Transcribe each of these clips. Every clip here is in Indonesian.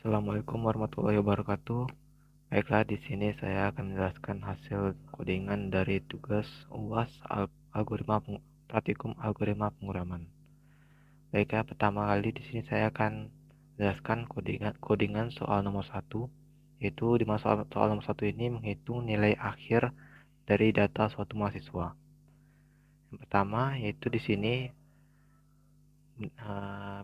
Assalamualaikum warahmatullahi wabarakatuh. Baiklah, di sini saya akan menjelaskan hasil codingan dari tugas UAS algoritma praktikum algoritma penguraman. Baiklah, pertama kali di sini saya akan menjelaskan codingan soal nomor 1, yaitu di mana soal nomor 1 ini menghitung nilai akhir dari data suatu mahasiswa. Yang pertama yaitu di sini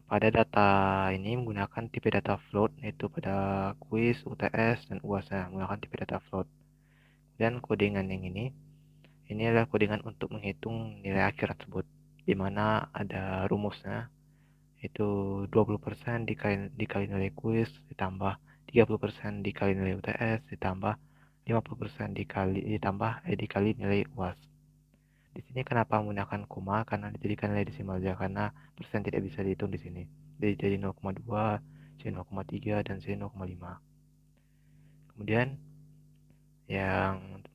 pada data ini menggunakan tipe data float, yaitu pada kuis, UTS, dan UAS menggunakan tipe data float. Dan codingan yang ini adalah codingan untuk menghitung nilai akhir tersebut, di mana ada rumusnya, yaitu 20% dikali nilai kuis, ditambah 30% dikali nilai UTS, ditambah 50% dikali nilai UAS. Di sini kenapa menggunakan koma? Karena dijadikan nilai desimal saja, karena persen tidak bisa dihitung di sini. Jadi 0,2, C 0,3, dan C 0,5. Kemudian yang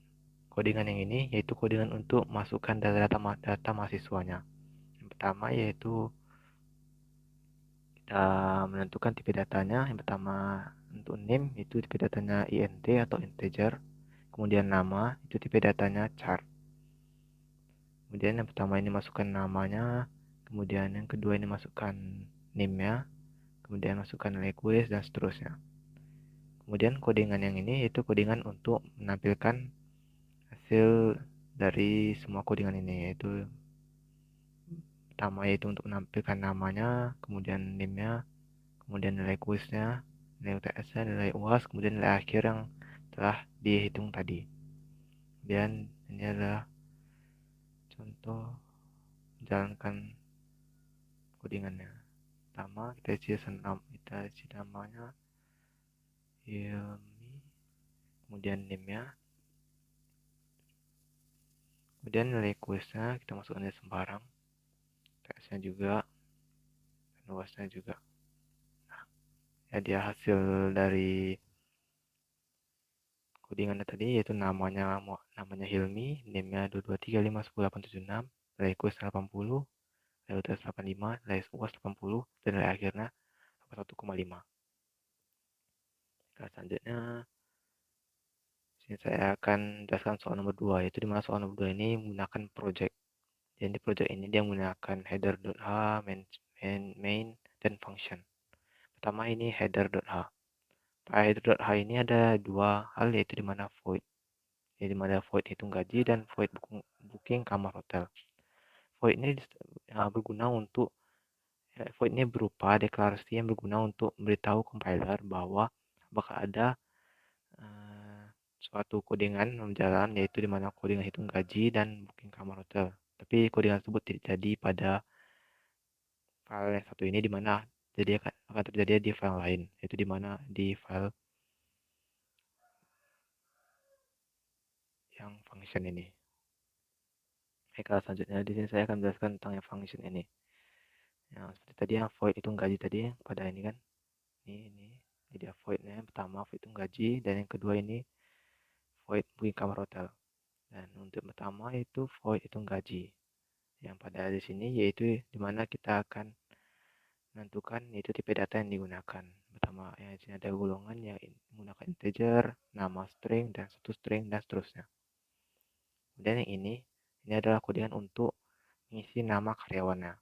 codingan yang ini yaitu codingan untuk masukkan data mahasiswanya. Yang pertama yaitu kita menentukan tipe datanya. Yang pertama untuk name itu tipe datanya int atau integer. Kemudian nama itu tipe datanya char. Kemudian yang pertama ini masukkan namanya, kemudian yang kedua ini masukkan name-nya, kemudian masukkan nilai kuis, dan seterusnya. Kemudian codingan yang ini yaitu codingan untuk menampilkan hasil dari semua codingan ini, yaitu pertama yaitu untuk menampilkan namanya, kemudian name-nya, kemudian nilai kuisnya, nilai UTS-nya, nilai UAS, kemudian nilai akhir yang telah dihitung tadi. Dan ini adalah contoh menjalankan codingannya. Pertama kita isi namanya Hilmi, kemudian name-nya, kemudian nilai kuisnya kita masukkan nilai sembarang, UTS-nya juga, dan UAS-nya juga. Ya, dia hasil dari codingannya tadi yaitu namanya Hilmi, name-nya 223510876, nilai kuis 80, nilai UTS 85, nilai UAS 80, dan nilai akhirnya 1,5. Nah, selanjutnya sini saya akan jelaskan soal nomor 2, yaitu dimana soal nomor 2 ini menggunakan project. Jadi project ini dia menggunakan header.h, main, dan function. Pertama ini header.h. Pada header.h ini ada dua hal, yaitu dimana void. Jadi dimana void hitung gaji dan void booking kamar hotel. Void ini berguna untuk void ini berupa deklarasi yang berguna untuk memberitahu compiler bahwa apakah ada suatu codingan berjalan, yaitu dimana codingan hitung gaji dan booking kamar hotel. Tapi codingan tersebut tidak jadi pada file yang satu ini, dimana jadi akan terjadi di file lain, yaitu dimana di file yang function ini. Oke, selanjutnya di sini saya akan menjelaskan tentang yang function ini. Yang seperti tadi yang void hitung gaji tadi pada ini kan, ini jadi voidnya yang pertama void hitung gaji, dan yang kedua ini void booking kamar hotel. Dan untuk pertama itu void hitung gaji, yang pada di sini yaitu dimana kita akan menentukan yaitu tipe data yang digunakan. Pertama yang di sini ada golongan yang menggunakan integer, nama string, dan satu string, dan seterusnya. Kemudian yang ini adalah codingan untuk mengisi nama karyawannya.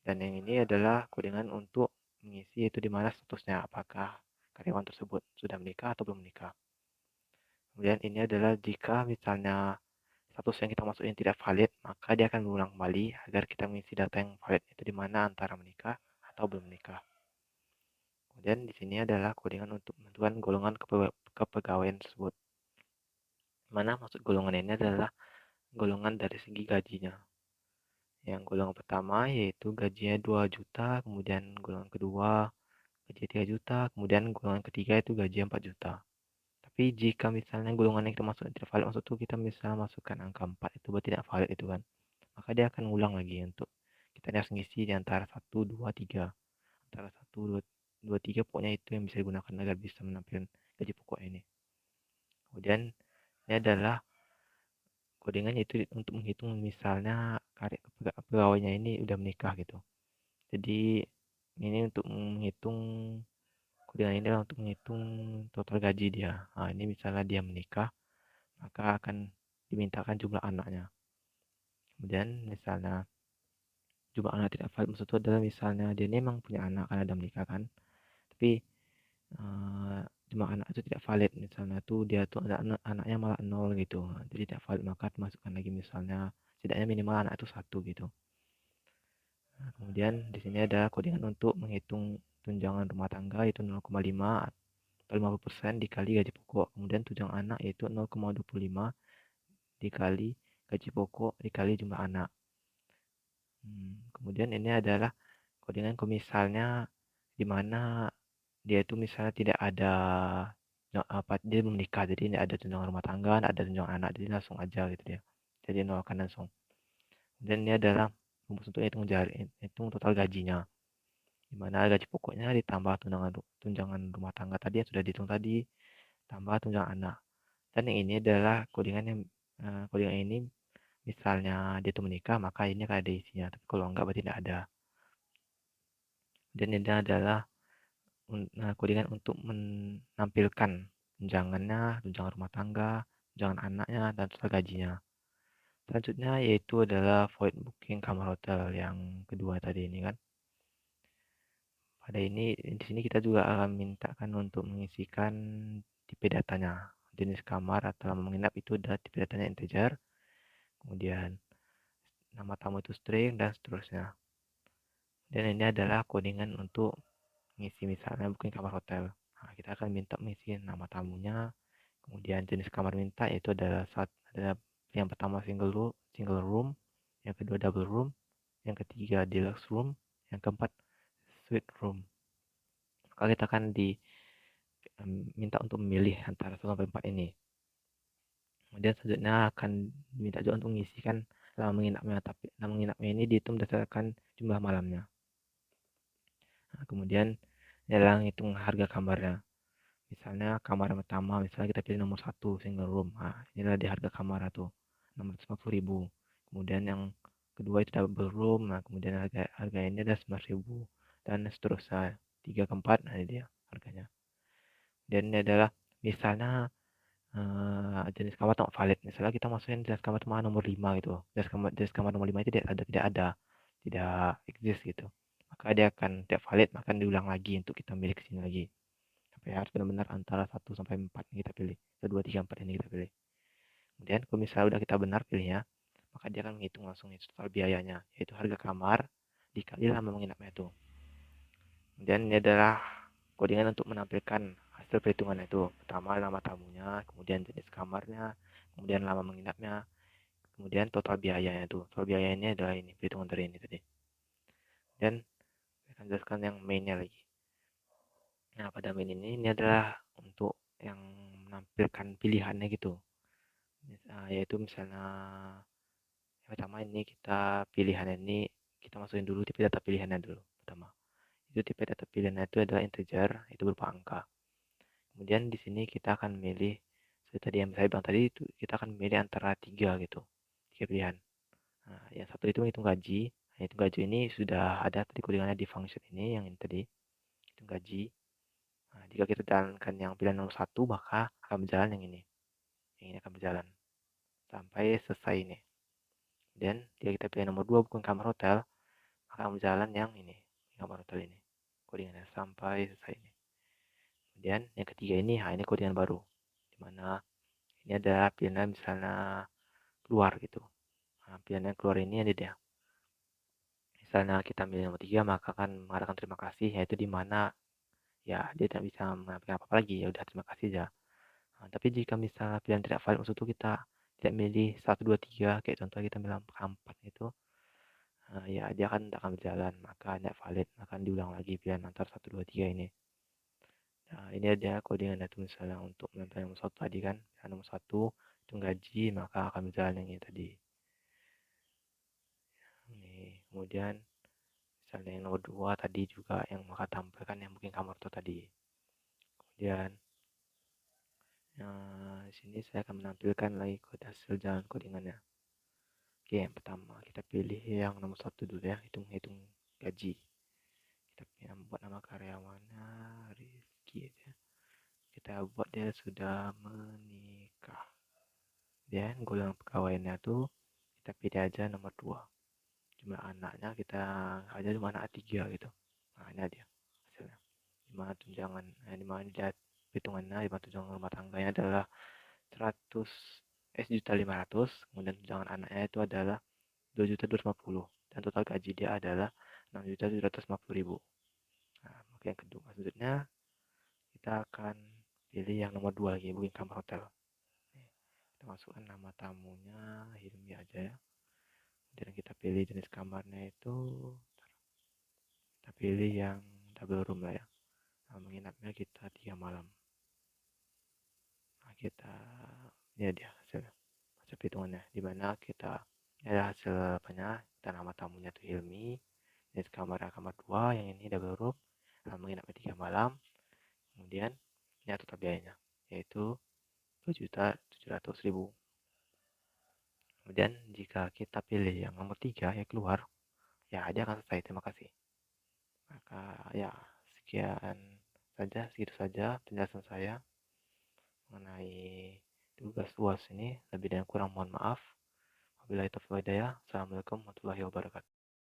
Dan yang ini adalah codingan untuk mengisi itu di mana statusnya, apakah karyawan tersebut sudah menikah atau belum menikah. Kemudian ini adalah jika misalnya status yang kita masukin tidak valid, maka dia akan berulang kembali agar kita mengisi data yang valid, itu di mana antara menikah atau belum menikah. Kemudian di sini adalah codingan untuk menentukan golongan kepegawaian tersebut. Mana maksud golongan ini adalah golongan dari segi gajinya. Yang golongan pertama yaitu gajinya 2 juta, kemudian golongan kedua gaji 3 juta, kemudian golongan ketiga itu gaji 4 juta. Tapi jika misalnya golongan yang kita masukkan tidak valid, maksud itu kita misalnya masukkan angka 4, itu berarti tidak valid itu kan. Maka dia akan ulang lagi untuk kita harus ngisi di antara 1, 2, 3. Antara 1, 2, 3 pokoknya itu yang bisa digunakan agar bisa menampilkan gaji pokok ini. Kemudian ini adalah codingan itu untuk menghitung misalnya pegawainya ini udah menikah gitu. Jadi ini untuk menghitung Kode ini adalah untuk menghitung total gaji dia. Nah, ini misalnya dia menikah, maka akan dimintakan jumlah anaknya. Kemudian misalnya jumlah anak tidak valid, maksud itu adalah misalnya dia ini memang punya anak karena ada menikah kan, tapi jumlah anak itu tidak valid, misalnya tuh dia tuh anaknya malah 0 gitu, jadi tidak valid, maka dimasukkan lagi misalnya setidaknya minimal anak itu 1 gitu. Nah, kemudian di sini ada codingan untuk menghitung tunjangan rumah tangga yaitu 0,5 atau 50% dikali gaji pokok. Kemudian tunjangan anak yaitu 0,25 dikali gaji pokok dikali jumlah anak. Kemudian ini adalah codingan kalau misalnya di mana dia itu misalnya tidak ada dia belum menikah, jadi tidak ada tunjangan rumah tangga, tidak ada tunjangan anak, jadi langsung aja gitu dia, jadi nolkan langsung. Dan ini adalah rumus untuk hitung total gajinya, dimana gaji pokoknya ditambah tunjangan rumah tangga tadi yang sudah dihitung tadi, tambah tunjangan anak. Dan yang ini adalah codingan ini misalnya dia itu menikah, maka ini akan ada isinya, tapi kalau enggak berarti tidak ada. Dan ini adalah codingan untuk menampilkan tunjangannya, tunjangan rumah tangga, tunjangan anaknya, dan total gajinya. Selanjutnya yaitu adalah void booking kamar hotel yang kedua tadi ini kan. Pada ini di sini kita juga akan mintakan untuk mengisikan tipe datanya. Jenis kamar atau lama menginap itu adalah tipe datanya integer. Kemudian nama tamu itu string dan seterusnya. Dan ini adalah codingan untuk mengisi misalnya booking kamar hotel. Nah, kita akan minta mengisi nama tamunya, kemudian jenis kamar minta yaitu ada yang pertama single room, yang kedua double room, yang ketiga deluxe room, yang keempat suite room. Maka kita akan diminta untuk memilih antara 1 sampai 4 ini. Kemudian selanjutnya akan diminta juga untuk mengisikan lama menginapnya, tapi lama menginapnya ini dihitung berdasarkan jumlah malamnya. Nah, kemudian ini adalah hitung harga kamarnya. Misalnya kamar yang pertama, misalnya kita pilih nomor 1 single room. Nah, inilah di harga kamar itu 650.000. Kemudian yang kedua itu double room. Nah, kemudian harga ini ada 11.000 dan seterusnya 3 ke 4. Nah, ini dia harganya. Dan ini adalah misalnya jenis kamar tidak valid. Misalnya kita masukin jenis kamar cuma nomor 5 gitu. Jenis kamar nomor 5 itu tidak exist gitu. Maka dia akan tidak valid, maka diulang lagi untuk kita milih ke sini lagi. Tapi harus benar-benar antara 1 sampai 4 yang kita pilih. 1, 2, 3, 4 ini kita pilih. Kemudian kalau misalnya udah kita benar pilihnya, maka dia akan menghitung langsung total biayanya, yaitu harga kamar dikali lama menginapnya itu. Kemudian ini adalah codingan untuk menampilkan hasil perhitungan itu. Pertama nama tamunya, kemudian jenis kamarnya, kemudian lama menginapnya, kemudian total biayanya itu. Total biaya ini adalah ini perhitungan dari ini tadi. Dan saya akan jelaskan yang mainnya lagi. Nah, pada main ini adalah untuk yang menampilkan pilihannya gitu. Yaitu misalnya yang pertama ini kita pilihannya ini kita masukin dulu tipe data pilihannya dulu pertama. Itu tipe data pilihannya itu adalah integer, itu berupa angka. Kemudian di sini kita akan memilih seperti tadi yang saya bilang tadi, itu kita akan memilih antara 3 gitu, 3 pilihan. Nah, yang satu itu menghitung gaji. Nah, hitung gaji ini sudah ada tadi codingannya di function ini yang ini tadi, hitung gaji. Nah, jika kita jalankan yang pilihan nomor 1, maka akan berjalan yang ini. Yang ini akan berjalan sampai selesai ini. Dan jika kita pilih nomor 2 bukan kamar hotel, akan berjalan yang ini, kamar hotel ini. Codingannya sampai selesai ini. Kemudian yang ketiga ini, nah ini codingan baru. Dimana ini ada pilihan misalnya keluar gitu. Nah, pilihan yang keluar ini ada dia. Misalnya kita pilih nomor 3, maka akan mengatakan terima kasih, yaitu dimana ya dia tidak bisa mengapain apa-apa lagi, ya udah terima kasih aja. Nah, tapi jika misalnya pilihan tidak valid, maksud itu kita tidak milih 1, 2, 3, kayak contoh kita bilang 4 itu, ya dia akan berjalan, maka tidak valid, akan diulang lagi pilihan antara 1, 2, 3 ini. Nah, ini ada codingan itu misalnya untuk menentukan nomor 1 tadi kan, nomor 1 itu gaji, maka akan berjalan yang ini tadi. Ini kemudian misalnya yang nomor 2 tadi juga yang maka tampilkan yang mungkin kamar itu tadi. Kemudian di sini saya akan menampilkan lagi kode hasil jalan codingannya. Oke, yang pertama kita pilih yang nomor 1 dulu ya, hitung gaji. Kita buat nama karyawannya Rizky. kita buat dia sudah menikah. Dan golongan pegawainya tuh kita pilih aja nomor 2. Jumlah anaknya kita aja cuma anak 3 gitu. Nah, ini dia hasilnya. Dimana tunjangan, dimana dilihat hitungannya, dimana tunjangan rumah tangganya adalah 100 juta 500, kemudian tunjangan anaknya itu adalah 2.250, dan total gaji dia adalah 6.750.000. Nah, maka yang kedua selanjutnya kita akan pilih yang nomor 2 lagi, booking kamar hotel. Kita masukkan nama tamunya Hilmi aja ya. Dan kita pilih jenis kamarnya itu, kita pilih yang double room lah ya. Nah, menginapnya kita 3 malam. Nah, ini dia hasil hitungannya, dimana kita ada hasil apanya, kita nama tamunya itu Hilmi, jenis kamar 2, yang ini double room, menginapnya 3 malam, kemudian ini total biayanya yaitu 2.700.000. Kemudian jika kita pilih yang nomor 3 ya keluar, ya dia akan selesai. Terima kasih. Maka ya segitu saja penjelasan saya mengenai tugas UAS ini. Lebih dan kurang mohon maaf. Wabillahi taufiq wal hidayah. Assalamualaikum warahmatullahi wabarakatuh.